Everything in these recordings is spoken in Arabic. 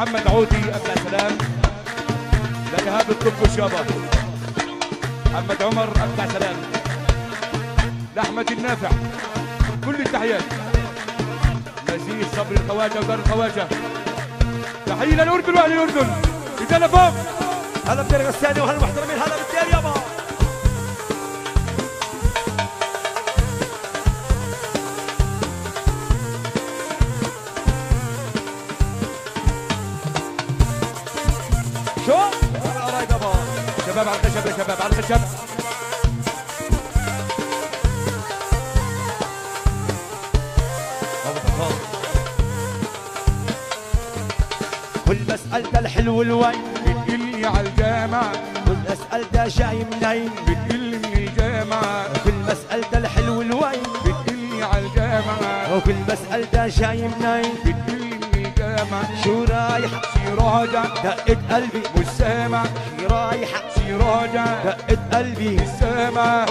محمد عودي ابن سلام، لإيهاب الطب والشابه، محمد عمر ابن سلام، لاحمد النافع، كل التحيات. نزيه صبري الخواجه ودار الخواجه، تحيه للاردن واهل الاردن. رجاله فوق، هلا بدير غساني وهلا المحترمين، هلا بالدير يابا. شو؟ قرايب يابا. شباب على الخشب يا شباب، على الخشب. كل مسألة الحلو الوين بتقلي على الجامعة، كل مسألة جاي منين بتقلي من الجامعة، كل مسألة الحلو الوين بتقلي على الجامعة، وكل مسألة جاي منين بتقلي من الجامعة. شو رايح شي راجع دقة قلبي مش سامع، شي رايحة شي راجع دقة قلبي مش سامع.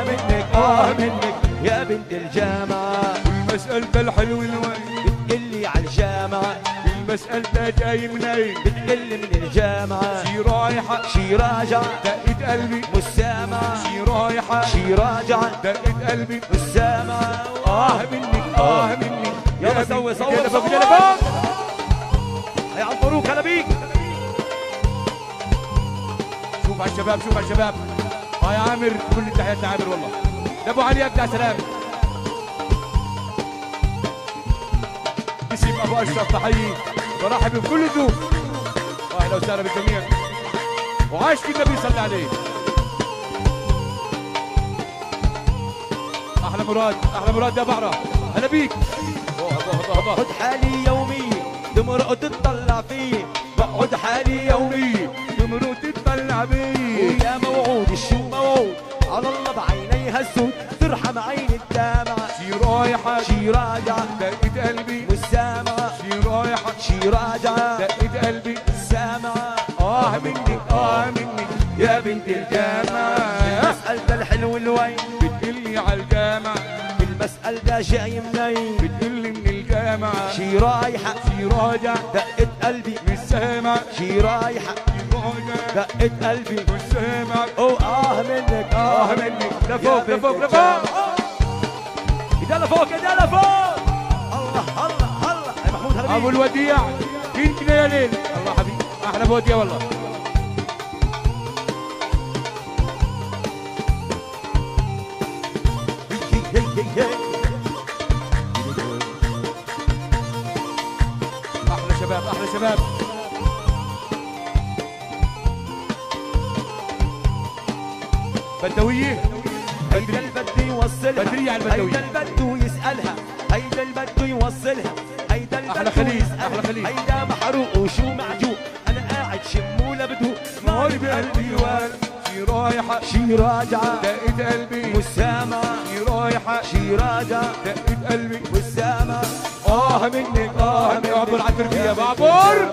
منك منك يا بنت الجامعة. كل مسألة الحلو الوين بتقلي على الجامعة، كل مسألة جاي منين بتقلي من الجامعة. شي رايحة شي راجع دقة قلبي مش سامع، شي رايحة شي راجع دقة قلبي مش سامع. منك منك. يلا سوي صور رجالة فوق، صور. رجالة فوق. هي عالطروق هلا بيك. شوف على الشباب، شوف على الشباب. يا عامر، كل التحيات لعامر والله. لابو علي ابدع سلام. اسم ابو اشرف تحيي برحب بكل الضيوف. اهلا وسهلا بالجميع. وعاش النبي صلى عليه. احلى مراد، احلى مراد يا بعرة. هلا بيك. بقعد حالي يومي تمرق تطلع فيه، بقعد حالي يومي تمرق تطلع بيه. ويا موعود شو موعود على الله بعينيها السود ترحم عين الدمعة. شي رايحة شي راجع دقة قلبي مش سامعة، شي رايحة شي راجع دقة قلبي مش سامعة. منك يا بنت الجامعة. مسألة الحلو الوين بتقلي على الجامعة، المسألة جاي منين بتقلي من الجامعة. شي رايحة شي راجع دقة قلبي مش سامع، شي رايحة شي راجع دقة قلبي مش سامع. منك منك. لفوق لفوق لفوق. ايدينا لفوق ايدينا لفوق. الله الله الله يا محمود هلا ابو الوديع فين كده يا ليل. الله حبيبي، احلى ابو وديع والله. احلى شباب، احلى شباب. بدوية هيدا البدو يوصلها، بدرية على البدوية. هيدا البدو يسألها، هيدا البدو يوصلها، هيدا البدو أحلى خليل، يسألها. أحلى خليل. هيدا محروق وشو معجوق، أنا قاعد شمو لبدو نار بقلبي وال. شي رايحة شي راجعة دقة قلبي مش سامع، شي رايحة شي راجعة دقة قلبي مش سامع. منك منك. عبر على التربية، بعبر.